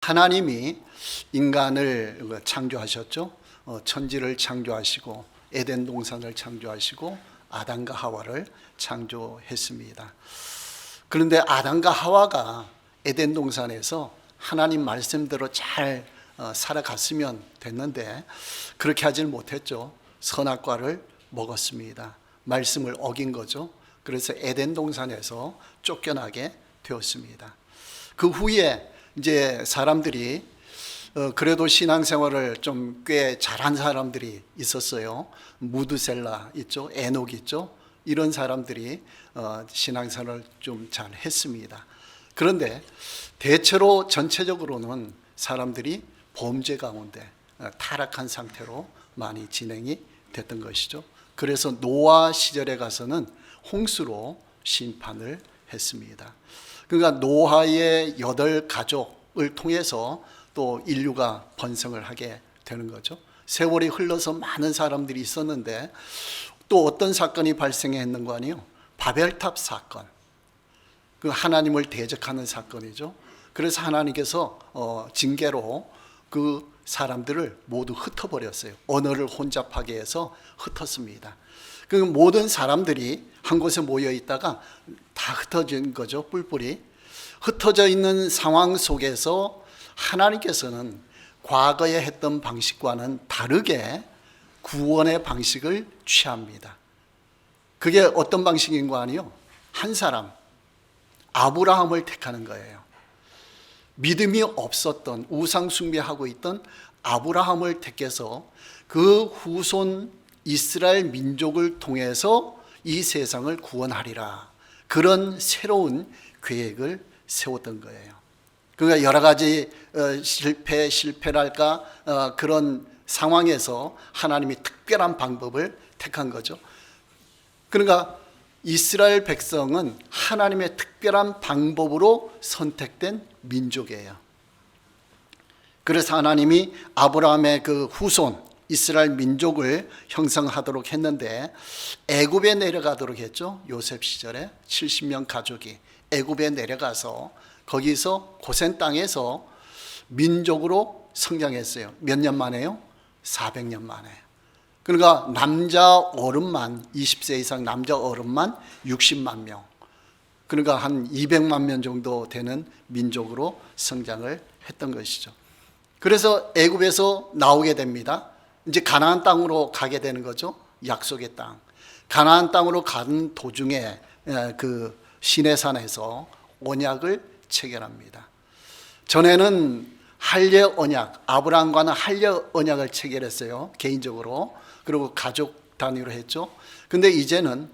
하나님이 인간을 창조하셨죠. 천지를 창조하시고 에덴 동산을 창조하시고 아담과 하와를 창조했습니다. 그런데 아담과 하와가 에덴 동산에서 하나님 말씀대로 잘 살아갔으면 됐는데 그렇게 하질 못했죠. 선악과를 먹었습니다. 말씀을 어긴 거죠. 그래서 에덴 동산에서 쫓겨나게 되었습니다. 그 후에 이제 사람들이 그래도 신앙생활을 좀 꽤 잘한 사람들이 있었어요. 무드셀라 있죠, 에녹 있죠. 이런 사람들이 신앙생활을 좀 잘 했습니다. 그런데 대체로 전체적으로는 사람들이 범죄 가운데 타락한 상태로 많이 진행이 됐던 것이죠. 그래서 노아 시절에 가서는 홍수로 심판을 했습니다. 그러니까 노아의 8가족을 통해서 또 인류가 번성을 하게 되는 거죠. 세월이 흘러서 많은 사람들이 있었는데 또 어떤 사건이 발생했는 거 아니에요? 바벨탑 사건. 그 하나님을 대적하는 사건이죠. 그래서 하나님께서 징계로 그 사람들을 모두 흩어버렸어요. 언어를 혼잡하게 해서 흩었습니다. 그 모든 사람들이 한 곳에 모여 있다가 다 흩어진 거죠. 뿔뿔이 흩어져 있는 상황 속에서 하나님께서는 과거에 했던 방식과는 다르게 구원의 방식을 취합니다. 그게 어떤 방식인 거 아니요? 한 사람 아브라함을 택하는 거예요. 믿음이 없었던, 우상 숭배하고 있던 아브라함을 택해서 그 후손 이스라엘 민족을 통해서 이 세상을 구원하리라, 그런 새로운 계획을 세웠던 거예요. 그러니까 여러 가지 실패랄까 그런 상황에서 하나님이 특별한 방법을 택한 거죠. 그러니까 이스라엘 백성은 하나님의 특별한 방법으로 선택된 민족이에요. 그래서 하나님이 아브라함의 그 후손 이스라엘 민족을 형성하도록 했는데 애굽에 내려가도록 했죠. 요셉 시절에 70명 가족이 애굽에 내려가서 거기서 고센 땅에서 민족으로 성장했어요. 몇 년 만에요? 400년 만에. 그러니까 남자 어른만 20세 이상 남자 어른만 60만 명. 그러니까 한 200만 명 정도 되는 민족으로 성장을 했던 것이죠. 그래서 애굽에서 나오게 됩니다. 이제 가나안 땅으로 가게 되는 거죠. 약속의 땅. 가나안 땅으로 가는 도중에 그 시내산에서 언약을 체결합니다. 전에는 할례 언약, 아브라함과는 할례 언약을 체결했어요. 개인적으로. 그리고 가족 단위로 했죠. 근데 이제는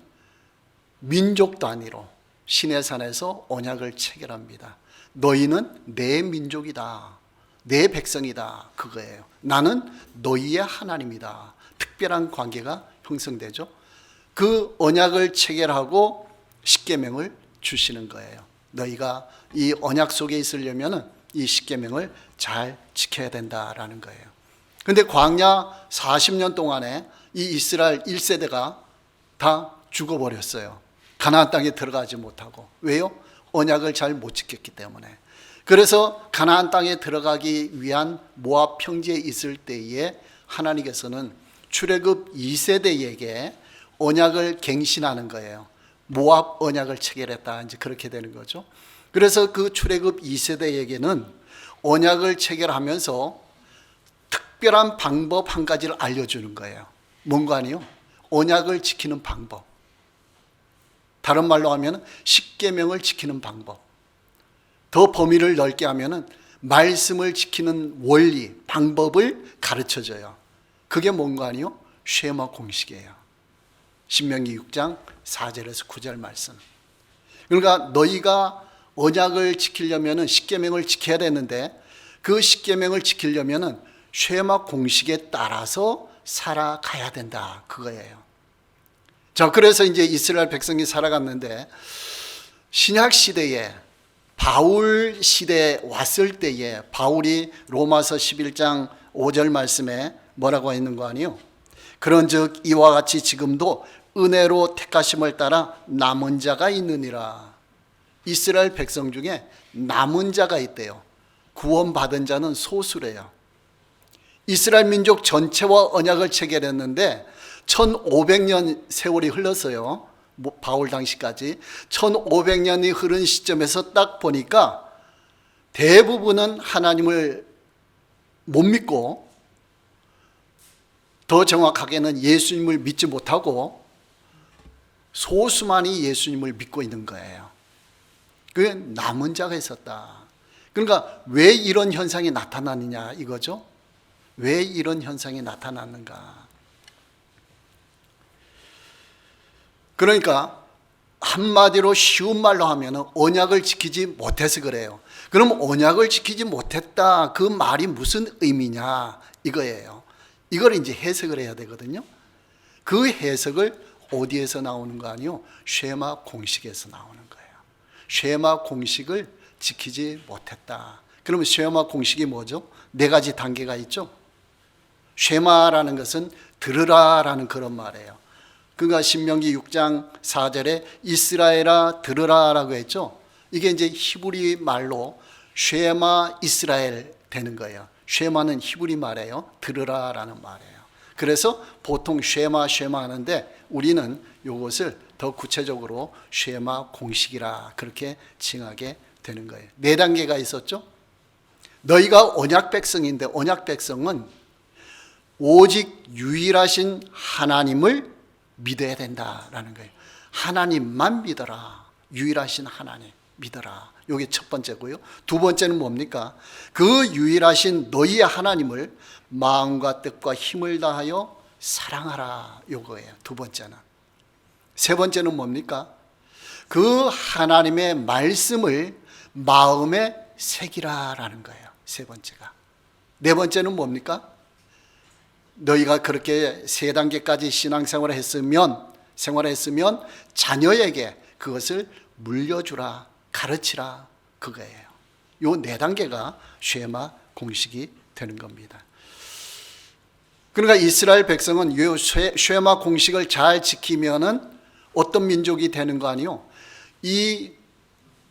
민족 단위로 시내산에서 언약을 체결합니다. 너희는 내 민족이다, 내 백성이다, 그거예요. 나는 너희의 하나님이다. 특별한 관계가 형성되죠. 그 언약을 체결하고 십계명을 주시는 거예요. 너희가 이 언약 속에 있으려면 이 십계명을 잘 지켜야 된다라는 거예요. 그런데 광야 40년 동안에 이 이스라엘 1세대가 다 죽어버렸어요. 가나안 땅에 들어가지 못하고. 왜요? 언약을 잘 못 지켰기 때문에. 그래서 가나안 땅에 들어가기 위한 모압 평지에 있을 때에 하나님께서는 출애굽 2세대에게 언약을 갱신하는 거예요. 모압 언약을 체결했다, 이제 그렇게 되는 거죠. 그래서 그 출애굽 2세대에게는 언약을 체결하면서 특별한 방법 한 가지를 알려주는 거예요. 뭔가 아니요? 언약을 지키는 방법. 다른 말로 하면 십계명을 지키는 방법. 더 범위를 넓게 하면은 말씀을 지키는 원리, 방법을 가르쳐줘요. 그게 뭔가 아니요? 쉐마 공식이에요. 신명기 6장 4절에서 9절 말씀. 그러니까 너희가 언약을 지키려면은 십계명을 지켜야 되는데 그 십계명을 지키려면은 쉐마 공식에 따라서 살아가야 된다, 그거예요. 자, 그래서 이제 이스라엘 백성이 살아갔는데 신약 시대에 바울 시대에 왔을 때에 바울이 로마서 11장 5절 말씀에 뭐라고 했는 거 아니에요? 그런즉 이와 같이 지금도 은혜로 택하심을 따라 남은 자가 있느니라. 이스라엘 백성 중에 남은 자가 있대요. 구원받은 자는 소수래요. 이스라엘 민족 전체와 언약을 체결했는데 1500년 세월이 흘렀어요. 바울 당시까지 1500년이 흐른 시점에서 딱 보니까 대부분은 하나님을 못 믿고, 더 정확하게는 예수님을 믿지 못하고 소수만이 예수님을 믿고 있는 거예요. 그게 남은 자가 있었다. 그러니까 왜 이런 현상이 나타나느냐 이거죠. 왜 이런 현상이 나타났는가. 그러니까 한마디로 쉬운 말로 하면 언약을 지키지 못해서 그래요. 그럼 언약을 지키지 못했다, 그 말이 무슨 의미냐 이거예요. 이걸 이제 해석을 해야 되거든요. 그 해석을 어디에서 나오는 거 아니요? 쉐마 공식에서 나오는 거예요. 쉐마 공식을 지키지 못했다. 그러면 쉐마 공식이 뭐죠? 4가지 단계가 있죠. 쉐마라는 것은 들으라라는 그런 말이에요. 그가 신명기 6장 4절에 이스라엘아 들으라라고 했죠. 이게 이제 히브리 말로 쉐마 이스라엘 되는 거예요. 쉐마는 히브리 말이에요. 들으라라는 말이에요. 그래서 보통 쉐마 하는데 우리는 이것을 더 구체적으로 쉐마 공식이라 그렇게 칭하게 되는 거예요. 4단계가 있었죠. 너희가 언약 백성인데, 언약 백성은 오직 유일하신 하나님을 믿어야 된다라는 거예요. 하나님만 믿어라. 유일하신 하나님 믿어라. 이게 첫 번째고요. 두 번째는 뭡니까? 그 유일하신 너희의 하나님을 마음과 뜻과 힘을 다하여 사랑하라. 요거예요. 두 번째는. 세 번째는 뭡니까? 그 하나님의 말씀을 마음에 새기라라는 거예요. 세 번째가. 네 번째는 뭡니까? 너희가 그렇게 3단계까지 신앙생활을 했으면 자녀에게 그것을 물려주라, 가르치라, 그거예요. 요 4단계가 쉐마 공식이 되는 겁니다. 그러니까 이스라엘 백성은 이 쉐마 공식을 잘 지키면은 어떤 민족이 되는 거 아니요? 이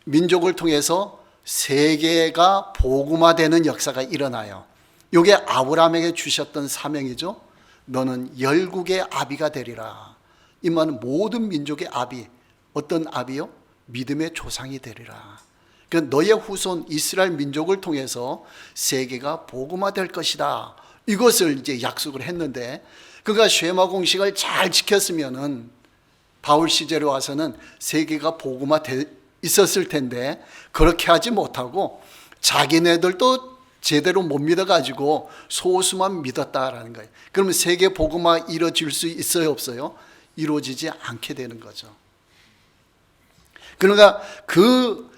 민족을 통해서 세계가 복음화되는 역사가 일어나요. 이게 아브라함에게 주셨던 사명이죠. 너는 열국의 아비가 되리라. 이 말은 모든 민족의 아비. 어떤 아비요? 믿음의 조상이 되리라. 그러니까 너의 후손 이스라엘 민족을 통해서 세계가 복음화될 것이다. 이것을 이제 약속을 했는데, 그가 쉐마 공식을 잘 지켰으면은 바울 시절에 와서는 세계가 복음화돼 있었을 텐데 그렇게 하지 못하고 자기네들도 제대로 못 믿어가지고 소수만 믿었다라는 거예요. 그러면 세계 복음화 이루어질 수 있어요, 없어요? 이루어지지 않게 되는 거죠. 그러니까 그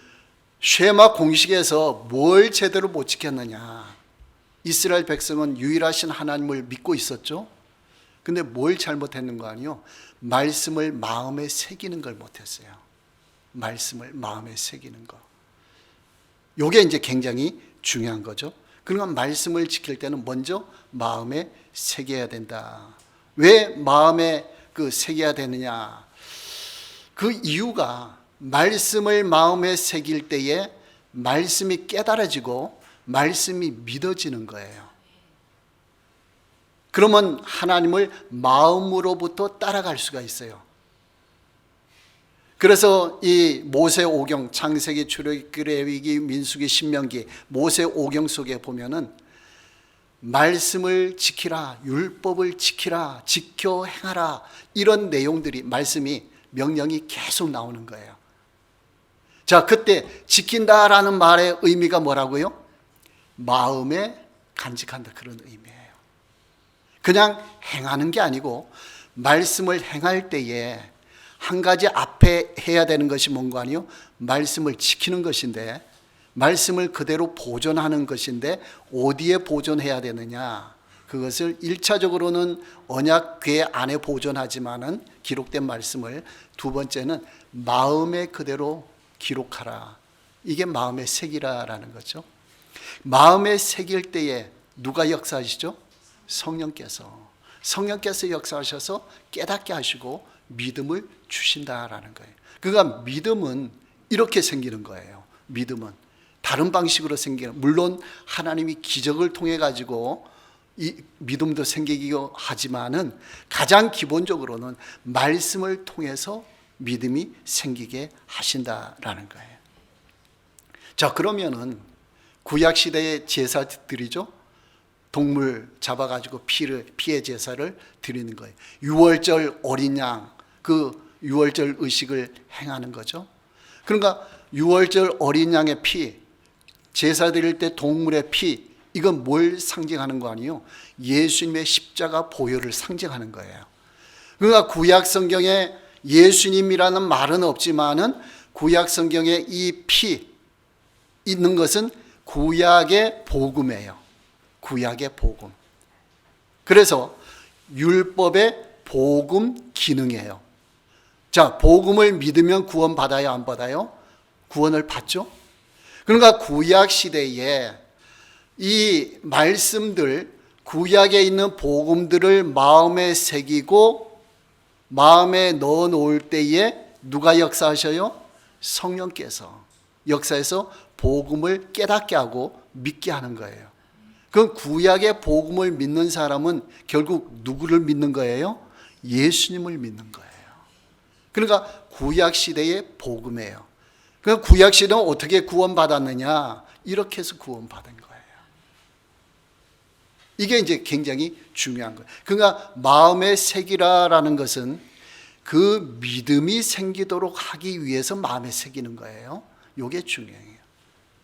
쉐마 공식에서 뭘 제대로 못 지켰느냐. 이스라엘 백성은 유일하신 하나님을 믿고 있었죠. 근데 뭘 잘못했는 거 아니요? 말씀을 마음에 새기는 걸 못했어요. 말씀을 마음에 새기는 거. 요게 이제 굉장히 중요한 거죠. 그러니까 말씀을 지킬 때는 먼저 마음에 새겨야 된다. 왜 마음에 새겨야 되느냐? 그 이유가 말씀을 마음에 새길 때에 말씀이 깨달아지고 말씀이 믿어지는 거예요. 그러면 하나님을 마음으로부터 따라갈 수가 있어요. 그래서 이 모세오경, 창세기, 출애굽기, 레위기, 민수기, 신명기, 모세오경 속에 보면은 말씀을 지키라, 율법을 지키라, 지켜 행하라, 이런 내용들이, 말씀이, 명령이 계속 나오는 거예요. 자, 그때 지킨다라는 말의 의미가 뭐라고요? 마음에 간직한다, 그런 의미예요. 그냥 행하는 게 아니고 말씀을 행할 때에 한 가지 앞에 해야 되는 것이 뭔가 아니요? 말씀을 지키는 것인데, 말씀을 그대로 보존하는 것인데 어디에 보존해야 되느냐? 그것을 1차적으로는 언약궤 안에 보존하지만은 기록된 말씀을, 두 번째는 마음에 그대로 기록하라. 이게 마음에 새기라라는 거죠. 마음에 새길 때에 누가 역사하시죠? 성령께서 역사하셔서 깨닫게 하시고 믿음을 주신다라는 거예요. 그러니까 믿음은 이렇게 생기는 거예요. 믿음은 다른 방식으로 생기는, 물론 하나님이 기적을 통해 가지고 이 믿음도 생기기도 하지만은 가장 기본적으로는 말씀을 통해서 믿음이 생기게 하신다라는 거예요. 자, 그러면은 구약 시대의 제사들이죠. 동물 잡아가지고 피의 제사를 드리는 거예요. 유월절 어린 양, 그 유월절 의식을 행하는 거죠. 그러니까 유월절 어린 양의 피, 제사 드릴 때 동물의 피, 이건 뭘 상징하는 거 아니에요? 예수님의 십자가 보혈을 상징하는 거예요. 그러니까 구약 성경에 예수님이라는 말은 없지만은 구약 성경에 이 피 있는 것은 구약의 복음이에요. 구약의 복음. 그래서 율법의 복음 기능이에요. 자, 복음을 믿으면 구원 받아요, 안 받아요? 구원을 받죠. 그러니까 구약 시대에 이 말씀들, 구약에 있는 복음들을 마음에 새기고 마음에 넣어 놓을 때에 누가 역사하셔요? 성령께서 역사해서 복음을 깨닫게 하고 믿게 하는 거예요. 그 구약의 복음을 믿는 사람은 결국 누구를 믿는 거예요? 예수님을 믿는 거예요. 그러니까 구약 시대의 복음이에요. 그 구약 시대는 어떻게 구원받았느냐? 이렇게 해서 구원받은 거예요. 이게 이제 굉장히 중요한 거예요. 그러니까 마음의 새기라라는 것은 그 믿음이 생기도록 하기 위해서 마음에 새기는 거예요. 이게 중요해요.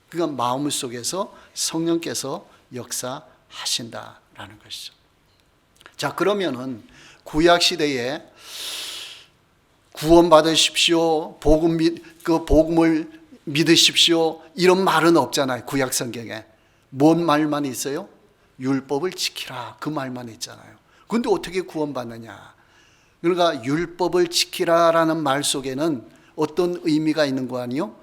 그러니까 마음 속에서 성령께서 역사하신다라는 것이죠. 자, 그러면은 구약 시대에 구원받으십시오, 복음을 믿으십시오, 이런 말은 없잖아요. 구약 성경에 뭔 말만 있어요? 율법을 지키라, 그 말만 있잖아요. 그런데 어떻게 구원받느냐? 그러니까 율법을 지키라라는 말 속에는 어떤 의미가 있는 거 아니요?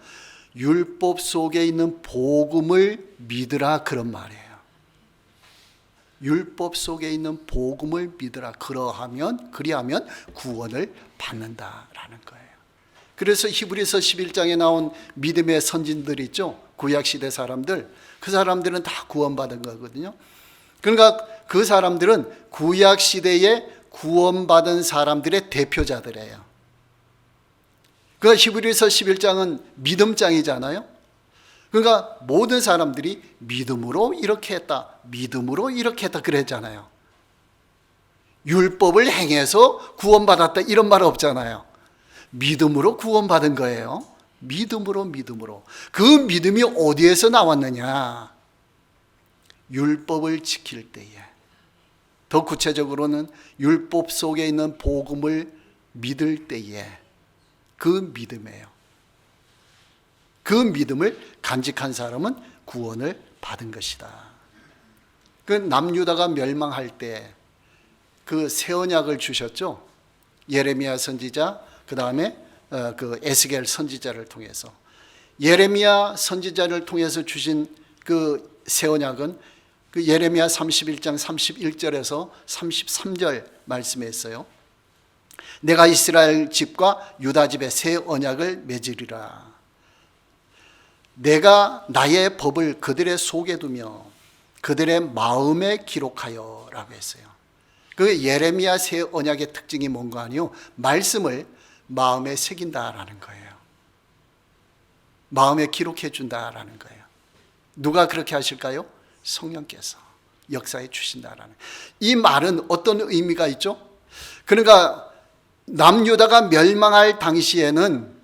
율법 속에 있는 복음을 믿으라, 그런 말이에요. 율법 속에 있는 복음을 믿으라. 그리하면 구원을 받는다라는 거예요. 그래서 히브리서 11장에 나온 믿음의 선진들 있죠. 구약시대 사람들. 그 사람들은 다 구원받은 거거든요. 그러니까 그 사람들은 구약시대에 구원받은 사람들의 대표자들이에요. 그 히브리서 11장은 믿음장이잖아요. 그러니까 모든 사람들이 믿음으로 이렇게 했다, 믿음으로 이렇게 했다 그랬잖아요. 율법을 행해서 구원받았다 이런 말 없잖아요. 믿음으로 구원받은 거예요. 믿음으로. 그 믿음이 어디에서 나왔느냐? 율법을 지킬 때에. 더 구체적으로는 율법 속에 있는 복음을 믿을 때에 그 믿음이에요. 그 믿음을 간직한 사람은 구원을 받은 것이다. 그 남유다가 멸망할 때 그 새 언약을 주셨죠. 예레미야 선지자, 그 다음에 그 에스겔 선지자를 통해서. 예레미야 선지자를 통해서 주신 그 새 언약은 그 예레미야 31장 31절에서 33절 말씀에 있어요. 내가 이스라엘 집과 유다 집에 새 언약을 맺으리라. 내가 나의 법을 그들의 속에 두며 그들의 마음에 기록하여 라고 했어요. 그 예레미야 새 언약의 특징이 뭔가 아니요? 말씀을 마음에 새긴다라는 거예요. 마음에 기록해 준다라는 거예요. 누가 그렇게 하실까요? 성령께서 역사해 주신다라는. 이 말은 어떤 의미가 있죠? 그러니까 남유다가 멸망할 당시에는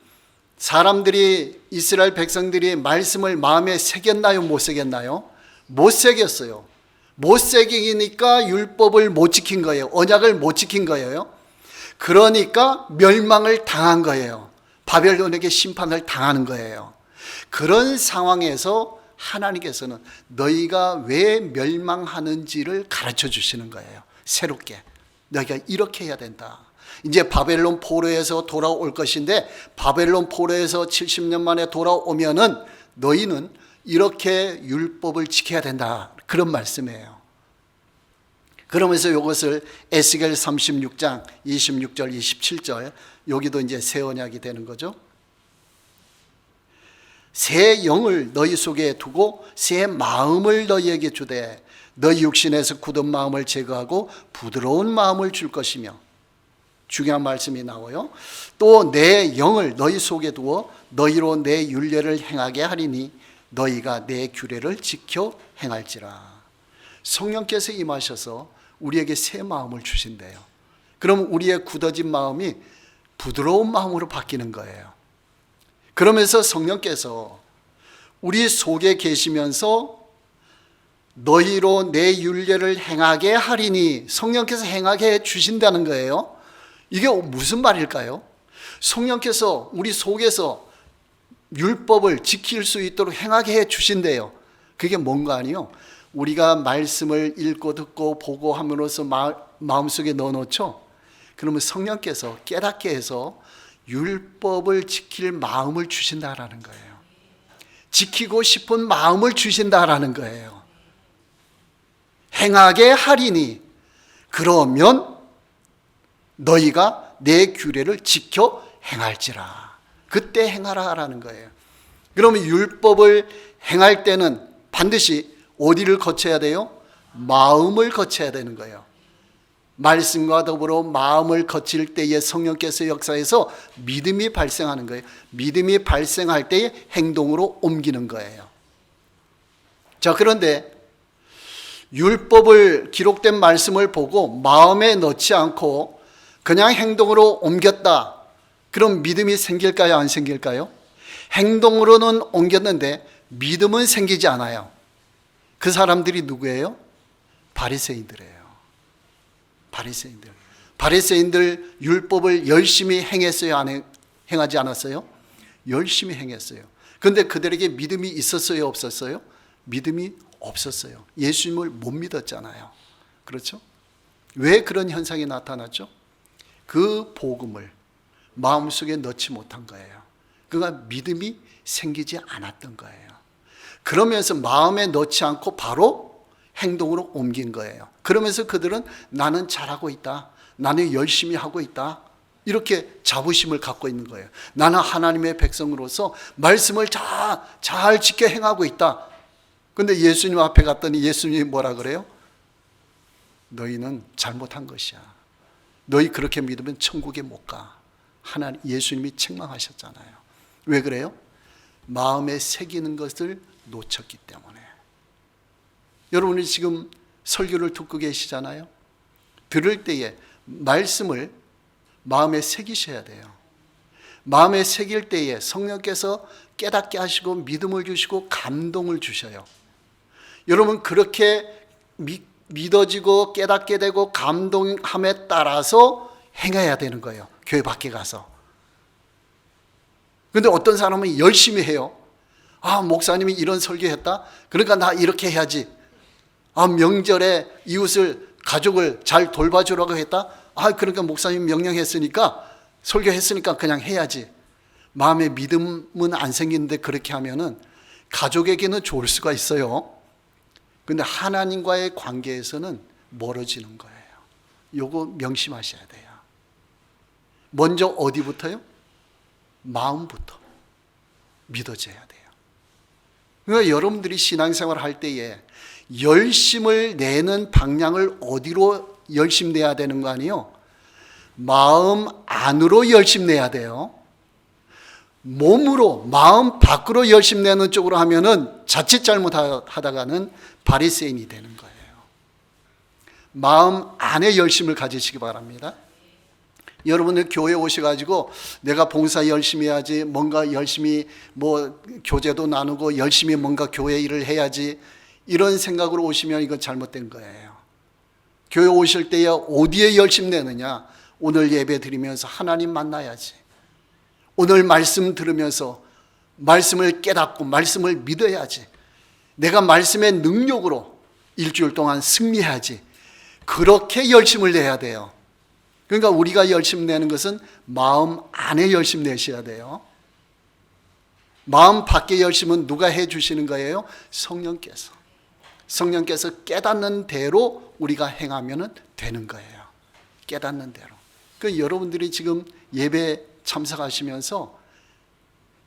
사람들이, 이스라엘 백성들이 말씀을 마음에 새겼나요? 못 새겼나요? 못 새겼어요. 못 새기니까 율법을 못 지킨 거예요. 언약을 못 지킨 거예요. 그러니까 멸망을 당한 거예요. 바벨론에게 심판을 당하는 거예요. 그런 상황에서 하나님께서는 너희가 왜 멸망하는지를 가르쳐 주시는 거예요. 새롭게. 너희가 이렇게 해야 된다. 이제 바벨론 포로에서 돌아올 것인데 바벨론 포로에서 70년 만에 돌아오면은 너희는 이렇게 율법을 지켜야 된다. 그런 말씀이에요. 그러면서 이것을 에스겔 36장 26절 27절 여기도 이제 새 언약이 되는 거죠. 새 영을 너희 속에 두고 새 마음을 너희에게 주되 너희 육신에서 굳은 마음을 제거하고 부드러운 마음을 줄 것이며, 중요한 말씀이 나와요. 또 내 영을 너희 속에 두어 너희로 내 율례를 행하게 하리니 너희가 내 규례를 지켜 행할지라. 성령께서 임하셔서 우리에게 새 마음을 주신대요. 그럼 우리의 굳어진 마음이 부드러운 마음으로 바뀌는 거예요. 그러면서 성령께서 우리 속에 계시면서 너희로 내 율례를 행하게 하리니, 성령께서 행하게 해 주신다는 거예요. 이게 무슨 말일까요? 성령께서 우리 속에서 율법을 지킬 수 있도록 행하게 해 주신대요. 그게 뭔가 아니요, 우리가 말씀을 읽고 듣고 보고 함으로써 마음속에 넣어놓죠. 그러면 성령께서 깨닫게 해서 율법을 지킬 마음을 주신다라는 거예요. 지키고 싶은 마음을 주신다라는 거예요. 행하게 하리니, 그러면 너희가 내 규례를 지켜 행할지라. 그때 행하라라는 거예요. 그러면 율법을 행할 때는 반드시 어디를 거쳐야 돼요? 마음을 거쳐야 되는 거예요. 말씀과 더불어 마음을 거칠 때에 성령께서 역사해서 믿음이 발생하는 거예요. 믿음이 발생할 때에 행동으로 옮기는 거예요. 자, 그런데 율법을, 기록된 말씀을 보고 마음에 넣지 않고 그냥 행동으로 옮겼다. 그럼 믿음이 생길까요? 안 생길까요? 행동으로는 옮겼는데 믿음은 생기지 않아요. 그 사람들이 누구예요? 바리새인들이에요. 바리새인들 율법을 열심히 행했어요? 안 행하지 않았어요? 열심히 행했어요. 그런데 그들에게 믿음이 있었어요? 없었어요? 믿음이 없었어요. 예수님을 못 믿었잖아요. 그렇죠? 왜 그런 현상이 나타났죠? 그 복음을 마음속에 넣지 못한 거예요. 그러니까 믿음이 생기지 않았던 거예요. 그러면서 마음에 넣지 않고 바로 행동으로 옮긴 거예요. 그러면서 그들은 나는 잘하고 있다, 나는 열심히 하고 있다, 이렇게 자부심을 갖고 있는 거예요. 나는 하나님의 백성으로서 말씀을 잘 지켜 행하고 있다. 그런데 예수님 앞에 갔더니 예수님이 뭐라 그래요? 너희는 잘못한 것이야. 너희 그렇게 믿으면 천국에 못 가. 예수님이 책망하셨잖아요. 왜 그래요? 마음에 새기는 것을 놓쳤기 때문에. 여러분이 지금 설교를 듣고 계시잖아요. 들을 때에 말씀을 마음에 새기셔야 돼요. 마음에 새길 때에 성령께서 깨닫게 하시고 믿음을 주시고 감동을 주셔요. 여러분, 그렇게 믿어지고 깨닫게 되고 감동함에 따라서 행해야 되는 거예요. 교회 밖에 가서. 그런데 어떤 사람은 열심히 해요. 아, 목사님이 이런 설교했다? 그러니까 나 이렇게 해야지. 아, 명절에 이웃을, 가족을 잘 돌봐주라고 했다? 아, 그러니까 목사님 명령했으니까, 설교했으니까 그냥 해야지. 마음에 믿음은 안 생기는데 그렇게 하면은 가족에게는 좋을 수가 있어요. 근데 하나님과의 관계에서는 멀어지는 거예요. 요거 명심하셔야 돼요. 먼저 어디부터요? 마음부터 믿어져야 돼요. 그러니까 여러분들이 신앙생활 할 때에 열심을 내는 방향을 어디로 열심 내야 되는 거 아니에요? 마음 안으로 열심 내야 돼요. 몸으로, 마음 밖으로 열심 내는 쪽으로 하면은 자칫 잘못하다가는 바리새인이 되는 거예요. 마음 안에 열심을 가지시기 바랍니다. 여러분들 교회 오셔가지고 내가 봉사 열심히 해야지, 뭔가 열심히 교제도 나누고 열심히 뭔가 교회 일을 해야지, 이런 생각으로 오시면 이건 잘못된 거예요. 교회 오실 때에 어디에 열심 내느냐? 오늘 예배 드리면서 하나님 만나야지. 오늘 말씀 들으면서 말씀을 깨닫고 말씀을 믿어야지. 내가 말씀의 능력으로 일주일 동안 승리해야지. 그렇게 열심을 내야 돼요. 그러니까 우리가 열심 내는 것은 마음 안에 열심 내셔야 돼요. 마음 밖의 열심은 누가 해 주시는 거예요? 성령께서. 성령께서 깨닫는 대로 우리가 행하면 되는 거예요. 깨닫는 대로. 그 여러분들이 지금 예배 참석하시면서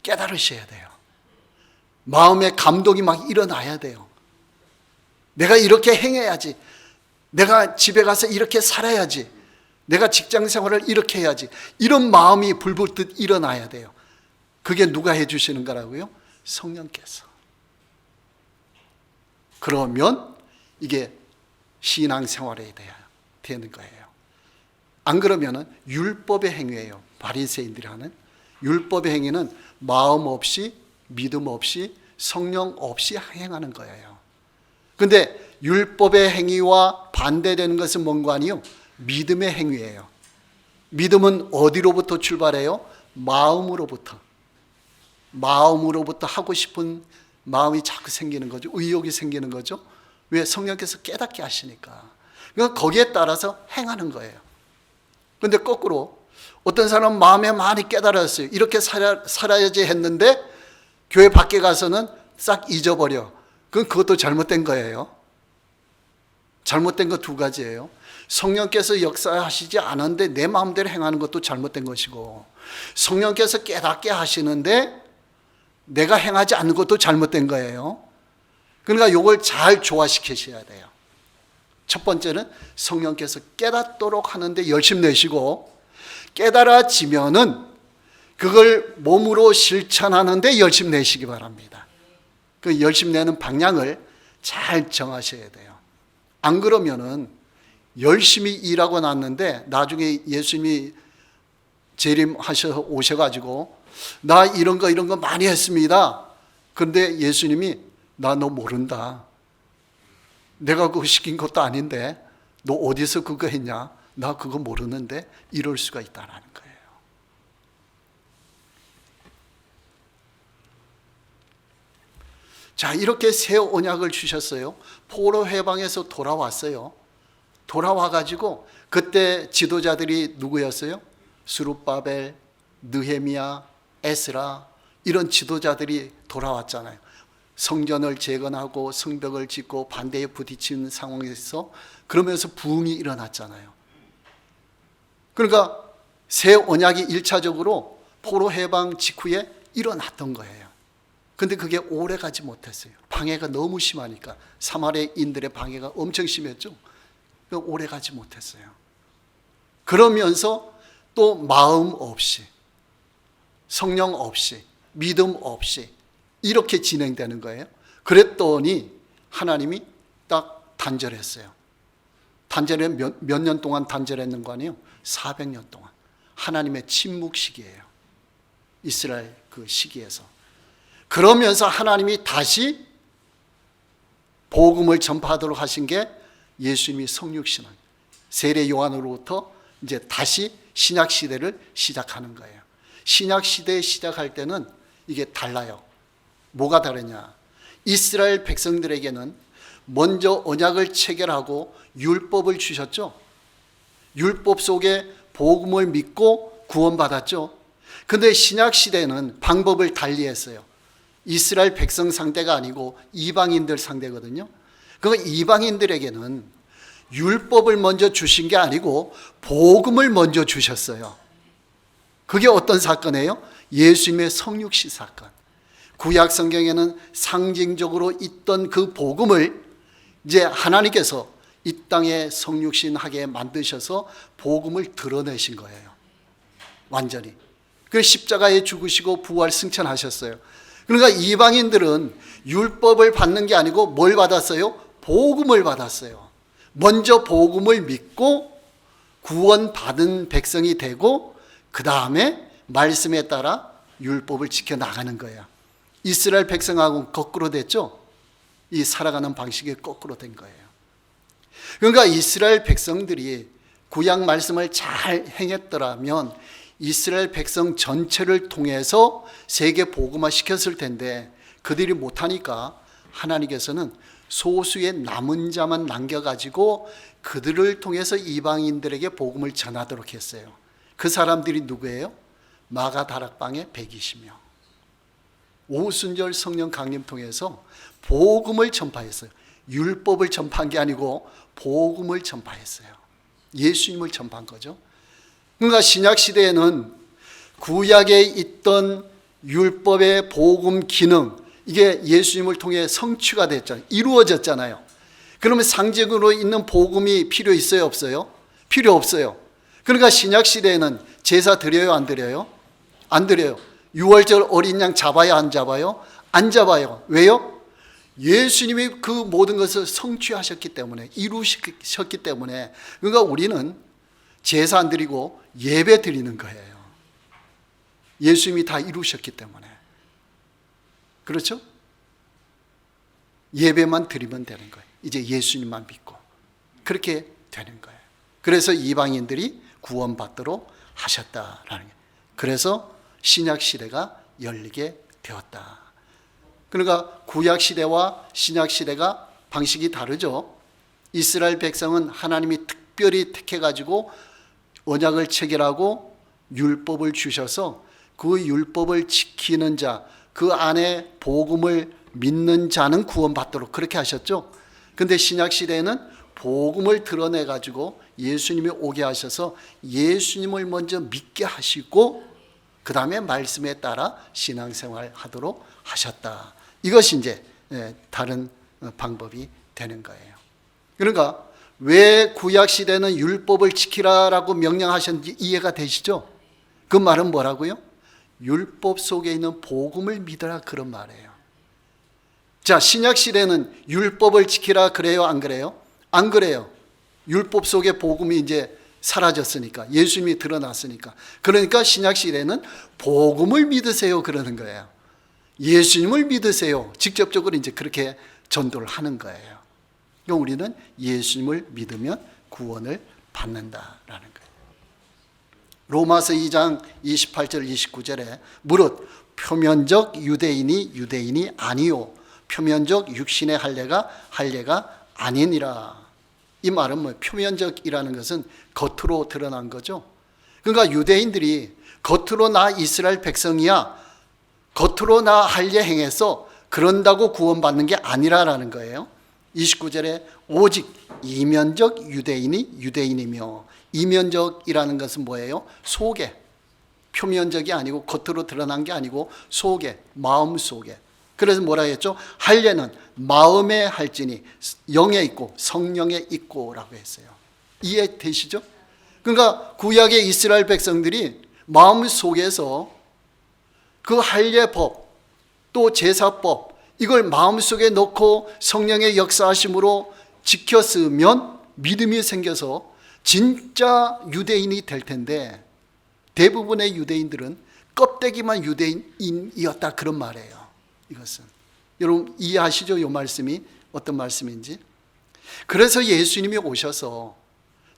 깨달으셔야 돼요. 마음의 감동이 막 일어나야 돼요. 내가 이렇게 행해야지. 내가 집에 가서 이렇게 살아야지. 내가 직장 생활을 이렇게 해야지. 이런 마음이 불붙듯 일어나야 돼요. 그게 누가 해주시는 거라고요? 성령께서. 그러면 이게 신앙생활에 되는 거예요. 안 그러면은 율법의 행위예요. 바리새인들이 하는 율법의 행위는 마음 없이, 믿음 없이, 성령 없이 행하는 거예요. 근데 율법의 행위와 반대되는 것은 뭔가 아니요? 믿음의 행위예요. 믿음은 어디로부터 출발해요? 마음으로부터. 마음으로부터 하고 싶은 마음이 자꾸 생기는 거죠. 의욕이 생기는 거죠. 왜? 성령께서 깨닫게 하시니까. 그러니까 거기에 따라서 행하는 거예요. 근데 거꾸로 어떤 사람은 마음에 많이 깨달았어요. 이렇게 살아야지 했는데 교회 밖에 가서는 싹 잊어버려. 그것도 잘못된 거예요. 잘못된 거 두 가지예요. 성령께서 역사하시지 않은데 내 마음대로 행하는 것도 잘못된 것이고, 성령께서 깨닫게 하시는데 내가 행하지 않는 것도 잘못된 거예요. 그러니까 이걸 잘 조화시키셔야 돼요. 첫 번째는 성령께서 깨닫도록 하는데 열심 내시고, 깨달아지면은 그걸 몸으로 실천하는데 열심 내시기 바랍니다. 그 열심 내는 방향을 잘 정하셔야 돼요. 안 그러면은 열심히 일하고 났는데 나중에 예수님이 재림하셔 오셔가지고 나 이런 거 많이 했습니다. 그런데 예수님이 나 너 모른다. 내가 그거 시킨 것도 아닌데 너 어디서 그거 했냐? 나 그거 모르는데, 이럴 수가 있다라는 거예요. 자, 이렇게 새 언약을 주셨어요. 포로 해방에서 돌아왔어요. 돌아와가지고 그때 지도자들이 누구였어요? 스룹바벨, 느헤미야, 에스라, 이런 지도자들이 돌아왔잖아요. 성전을 재건하고 성벽을 짓고 반대에 부딪히는 상황에서 그러면서 부흥이 일어났잖아요. 그러니까 새 언약이 1차적으로 포로 해방 직후에 일어났던 거예요. 근데 그게 오래 가지 못했어요. 방해가 너무 심하니까. 사마리아인들의 방해가 엄청 심했죠. 오래 가지 못했어요. 그러면서 또 마음 없이, 성령 없이, 믿음 없이 이렇게 진행되는 거예요. 그랬더니 하나님이 딱 단절했어요. 단절에 몇 년 동안 단절했는 거 아니에요? 400년 동안. 하나님의 침묵 시기예요. 이스라엘 그 시기에서. 그러면서 하나님이 다시 복음을 전파하도록 하신 게 예수님이 성육신을, 세례 요한으로부터 이제 다시 신약 시대를 시작하는 거예요. 신약 시대에 시작할 때는 이게 달라요. 뭐가 다르냐? 이스라엘 백성들에게는 먼저 언약을 체결하고 율법을 주셨죠. 율법 속에 복음을 믿고 구원받았죠. 근데 신약 시대는 방법을 달리했어요. 이스라엘 백성 상대가 아니고 이방인들 상대거든요. 그러니까 이방인들에게는 율법을 먼저 주신 게 아니고 복음을 먼저 주셨어요. 그게 어떤 사건이에요? 예수님의 성육신 사건. 구약 성경에는 상징적으로 있던 그 복음을 이제 하나님께서 이 땅에 성육신하게 만드셔서 복음을 드러내신 거예요. 완전히. 그래서 십자가에 죽으시고 부활 승천하셨어요. 그러니까 이방인들은 율법을 받는 게 아니고 뭘 받았어요? 복음을 받았어요. 먼저 복음을 믿고 구원받은 백성이 되고 그 다음에 말씀에 따라 율법을 지켜나가는 거예요. 이스라엘 백성하고는 거꾸로 됐죠? 이 살아가는 방식이 거꾸로 된 거예요. 그러니까 이스라엘 백성들이 구약 말씀을 잘 행했더라면 이스라엘 백성 전체를 통해서 세계 복음화 시켰을 텐데 그들이 못하니까 하나님께서는 소수의 남은 자만 남겨가지고 그들을 통해서 이방인들에게 복음을 전하도록 했어요. 그 사람들이 누구예요? 마가다락방의 120명. 오순절 성령 강림 통해서 복음을 전파했어요. 율법을 전파한 게 아니고 복음을 전파했어요. 예수님을 전파한 거죠. 그러니까 신약 시대에는 구약에 있던 율법의 복음 기능, 이게 예수님을 통해 성취가 됐잖아요. 이루어졌잖아요. 그러면 상징으로 있는 복음이 필요 있어요, 없어요? 필요 없어요. 그러니까 신약 시대에는 제사 드려요, 안 드려요? 안 드려요. 유월절 어린 양 잡아요, 안 잡아요? 안 잡아요. 왜요? 예수님이 그 모든 것을 성취하셨기 때문에, 이루셨기 때문에. 그러니까 우리는 제사 안 드리고 예배 드리는 거예요. 예수님이 다 이루셨기 때문에. 그렇죠? 예배만 드리면 되는 거예요. 이제 예수님만 믿고. 그렇게 되는 거예요. 그래서 이방인들이 구원받도록 하셨다라는 거예요. 그래서 신약 시대가 열리게 되었다. 그러니까 구약 시대와 신약 시대가 방식이 다르죠. 이스라엘 백성은 하나님이 특별히 택해 가지고 언약을 체결하고 율법을 주셔서 그 율법을 지키는 자, 그 안에 복음을 믿는 자는 구원받도록 그렇게 하셨죠. 근데 신약 시대에는 복음을 드러내 가지고 예수님이 오게 하셔서 예수님을 먼저 믿게 하시고 그 다음에 말씀에 따라 신앙생활 하도록 하셨다. 이것이 이제 다른 방법이 되는 거예요. 그러니까 왜 구약 시대는 율법을 지키라라고 명령하셨는지 이해가 되시죠? 그 말은 뭐라고요? 율법 속에 있는 복음을 믿어라, 그런 말이에요. 자, 신약 시대는 율법을 지키라 그래요, 안 그래요? 안 그래요. 율법 속에 복음이 이제 사라졌으니까, 예수님이 드러났으니까. 그러니까 신약 시대는 복음을 믿으세요 그러는 거예요. 예수님을 믿으세요. 직접적으로 이제 그렇게 전도를 하는 거예요. 그러니까 우리는 예수님을 믿으면 구원을 받는다라는 거예요. 로마서 2장 28절 29절에 무릇 표면적 유대인이 아니요 표면적 육신의 할례가 아니니라. 이 말은 뭐 표면적이라는 것은 겉으로 드러난 거죠. 그러니까 유대인들이 겉으로 나 이스라엘 백성이야, 겉으로 나 할례 행해서 그런다고 구원받는 게 아니라라는 거예요. 29절에 오직 이면적 유대인이 유대인이며, 이면적이라는 것은 뭐예요? 속에, 표면적이 아니고 겉으로 드러난 게 아니고 속에, 마음 속에. 그래서 뭐라 했죠? 할례는 마음에 할지니 영에 있고 성령에 있고 라고 했어요. 이해되시죠? 그러니까 구약의 이스라엘 백성들이 마음 속에서 그 할례법 또 제사법 이걸 마음속에 넣고 성령의 역사하심으로 지켰으면 믿음이 생겨서 진짜 유대인이 될 텐데, 대부분의 유대인들은 껍데기만 유대인이었다 그런 말이에요. 이것은 여러분 이해하시죠? 이 말씀이 어떤 말씀인지. 그래서 예수님이 오셔서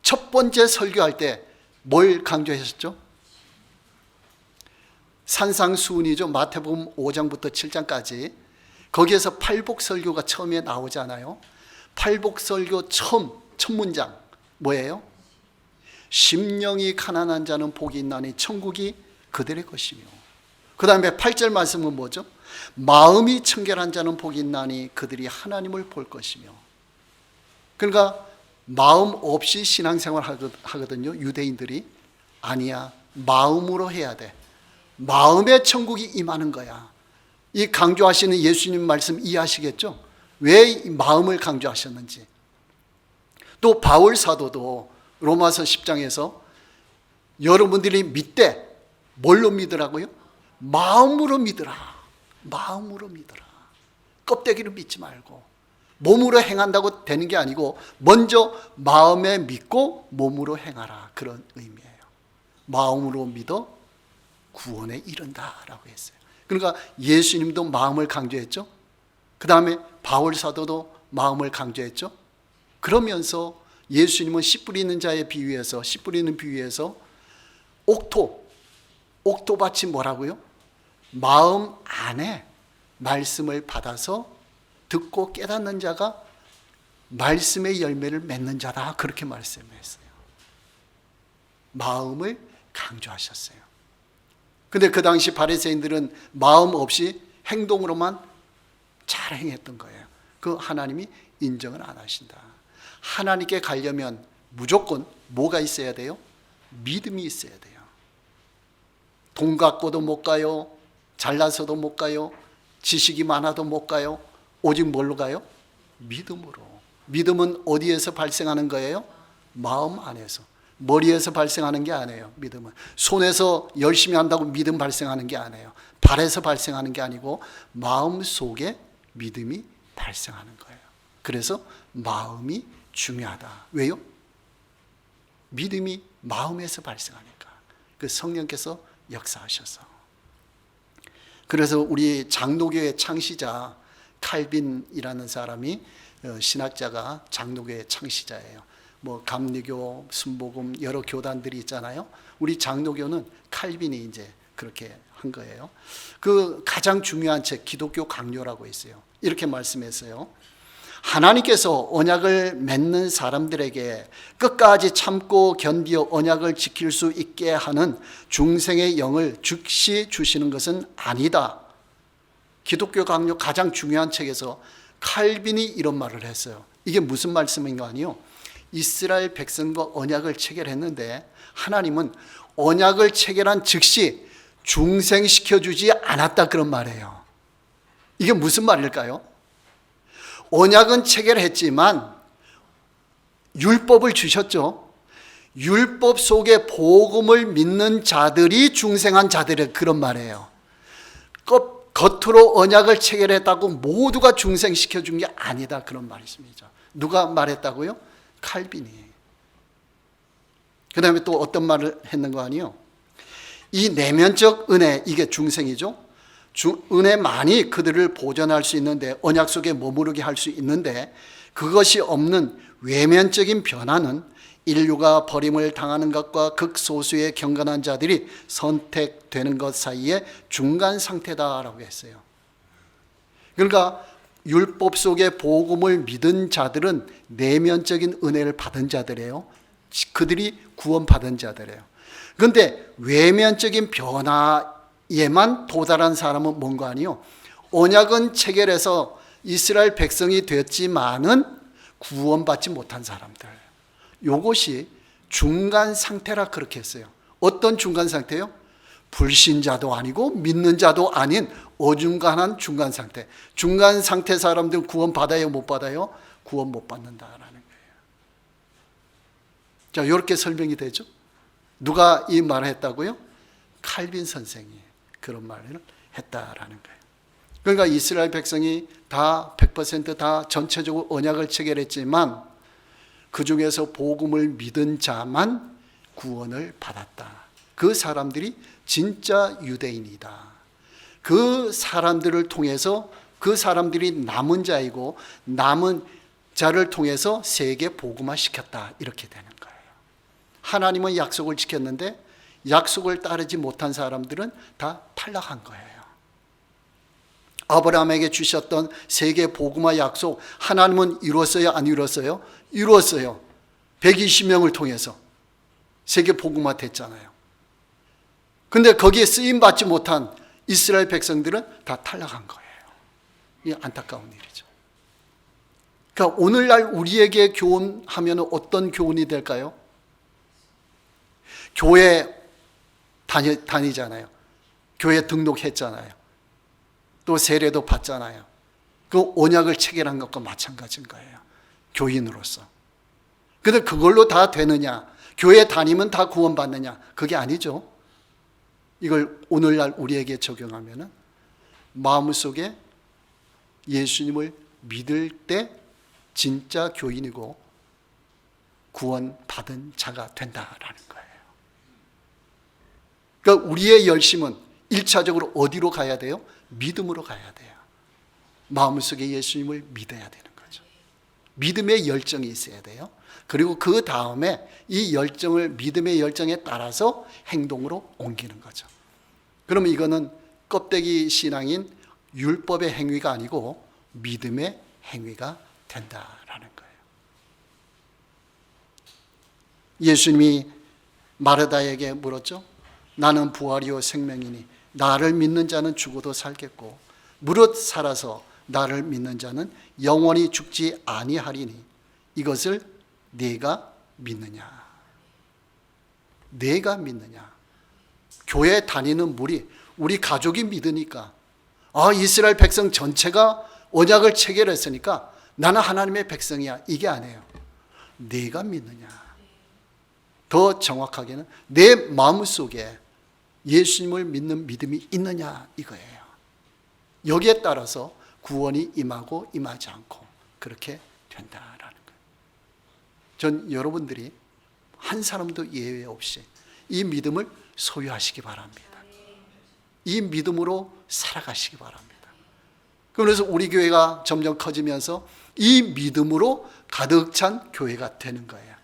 첫 번째 설교할 때 뭘 강조하셨죠? 산상수훈이죠. 마태복음 5장부터 7장까지. 거기에서 팔복설교가 처음에 나오잖아요. 팔복설교 첫 문장 뭐예요? 심령이 가난한 자는 복이 있나니 천국이 그들의 것이며, 그 다음에 8절 말씀은 뭐죠? 마음이 청결한 자는 복이 있나니 그들이 하나님을 볼 것이며. 그러니까 마음 없이 신앙생활 하거든요, 유대인들이. 아니야, 마음으로 해야 돼. 마음의 천국이 임하는 거야. 이 강조하시는 예수님 말씀 이해하시겠죠? 왜 이 마음을 강조하셨는지. 또 바울 사도도 로마서 10장에서 여러분들이 믿되 뭘로 믿으라고요? 마음으로 믿으라. 마음으로 믿으라. 껍데기로 믿지 말고. 몸으로 행한다고 되는 게 아니고 먼저 마음에 믿고 몸으로 행하라, 그런 의미예요. 마음으로 믿어 구원에 이른다라고 했어요. 그러니까 예수님도 마음을 강조했죠. 그 다음에 바울 사도도 마음을 강조했죠. 그러면서 예수님은 씨 뿌리는 자의 비유에서, 씨 뿌리는 비유에서 옥토밭이 뭐라고요? 마음 안에 말씀을 받아서 듣고 깨닫는 자가 말씀의 열매를 맺는 자다, 그렇게 말씀했어요. 마음을 강조하셨어요. 근데 그 당시 바리새인들은 마음 없이 행동으로만 잘 행했던 거예요. 그 하나님이 인정을 안 하신다. 하나님께 가려면 무조건 뭐가 있어야 돼요? 믿음이 있어야 돼요. 돈 갖고도 못 가요. 잘나서도 못 가요. 지식이 많아도 못 가요. 오직 뭘로 가요? 믿음으로. 믿음은 어디에서 발생하는 거예요? 마음 안에서. 머리에서 발생하는 게 아니에요. 믿음은 손에서 열심히 한다고 믿음 발생하는 게 아니에요. 발에서 발생하는 게 아니고 마음 속에 믿음이 발생하는 거예요. 그래서 마음이 중요하다. 왜요? 믿음이 마음에서 발생하니까. 그 성령께서 역사하셔서. 그래서 우리 장로교의 창시자 칼빈이라는 사람이, 신학자가 장로교의 창시자예요. 뭐 감리교, 순복음 여러 교단들이 있잖아요. 우리 장로교는 칼빈이 이제 그렇게 한 거예요. 그 가장 중요한 책 기독교 강요라고 있어요. 이렇게 말씀했어요. 하나님께서 언약을 맺는 사람들에게 끝까지 참고 견디어 언약을 지킬 수 있게 하는 중생의 영을 즉시 주시는 것은 아니다. 기독교 강요 가장 중요한 책에서 칼빈이 이런 말을 했어요. 이게 무슨 말씀인가 아니요? 이스라엘 백성과 언약을 체결했는데 하나님은 언약을 체결한 즉시 중생시켜주지 않았다, 그런 말이에요. 이게 무슨 말일까요? 언약은 체결했지만 율법을 주셨죠. 율법 속에 복음을 믿는 자들이 중생한 자들의 그런 말이에요. 겉으로 언약을 체결했다고 모두가 중생시켜준 게 아니다, 그런 말씀이죠. 누가 말했다고요? 칼빈이. 그 다음에 또 어떤 말을 했는 거 아니요? 이 내면적 은혜, 이게 중생이죠. 은혜만이 그들을 보존할 수 있는데, 언약 속에 머무르게 할 수 있는데, 그것이 없는 외면적인 변화는 인류가 버림을 당하는 것과 극소수의 경건한 자들이 선택되는 것 사이의 중간 상태다라고 했어요. 그러니까 율법 속의 복음을 믿은 자들은 내면적인 은혜를 받은 자들이에요. 그들이 구원받은 자들이에요. 그런데 외면적인 변화에만 도달한 사람은 뭔가 아니요? 언약은 체결해서 이스라엘 백성이 됐지만은 구원받지 못한 사람들. 이것이 중간 상태라 그렇게 했어요. 어떤 중간 상태요? 불신자도 아니고 믿는 자도 아닌 어중간한 중간 상태. 중간 상태 사람들은 구원 받아요, 못 받아요? 구원 못 받는다라는 거예요. 자, 이렇게 설명이 되죠. 누가 이 말을 했다고요? 칼빈 선생이 그런 말을 했다라는 거예요. 그러니까 이스라엘 백성이 다 100% 다 전체적으로 언약을 체결했지만 그 중에서 복음을 믿은 자만 구원을 받았다. 그 사람들이 진짜 유대인이다. 그 사람들을 통해서 그 사람들이 남은 자이고 남은 자를 통해서 세계 복음화 시켰다. 이렇게 되는 거예요. 하나님은 약속을 지켰는데 약속을 따르지 못한 사람들은 다 탈락한 거예요. 아브라함에게 주셨던 세계 복음화 약속, 하나님은 이뤘어요, 안 이뤘어요? 이뤘어요. 120명을 통해서 세계 복음화 됐잖아요. 근데 거기에 쓰임 받지 못한 이스라엘 백성들은 다 탈락한 거예요. 이게 안타까운 일이죠. 그러니까 오늘날 우리에게 교훈하면 어떤 교훈이 될까요? 교회 다니잖아요. 교회 등록했잖아요. 또 세례도 받잖아요. 그 언약을 체결한 것과 마찬가지인 거예요. 교인으로서. 근데 그걸로 다 되느냐? 교회 다니면 다 구원받느냐? 그게 아니죠. 이걸 오늘날 우리에게 적용하면 마음속에 예수님을 믿을 때 진짜 교인이고 구원받은 자가 된다라는 거예요. 그러니까 우리의 열심은 1차적으로 어디로 가야 돼요? 믿음으로 가야 돼요. 마음속에 예수님을 믿어야 되는 거죠. 믿음의 열정이 있어야 돼요. 그리고 그 다음에 이 열정을, 믿음의 열정에 따라서 행동으로 옮기는 거죠. 그러면 이거는 껍데기 신앙인 율법의 행위가 아니고 믿음의 행위가 된다라는 거예요. 예수님이 마르다에게 물었죠. 나는 부활이요 생명이니 나를 믿는 자는 죽어도 살겠고 무릇 살아서 나를 믿는 자는 영원히 죽지 아니하리니 이것을 네가 믿느냐? 네가 믿느냐? 교회 다니는 우리 가족이 믿으니까, 이스라엘 백성 전체가 언약을 체결했으니까 나는 하나님의 백성이야. 이게 아니에요. 내가 믿느냐. 더 정확하게는 내 마음속에 예수님을 믿는 믿음이 있느냐 이거예요. 여기에 따라서 구원이 임하고 임하지 않고 그렇게 된다라는 거예요. 전 여러분들이 한 사람도 예외 없이 이 믿음을 소유하시기 바랍니다. 이 믿음으로 살아가시기 바랍니다. 그래서 우리 교회가 점점 커지면서 이 믿음으로 가득 찬 교회가 되는 거예요.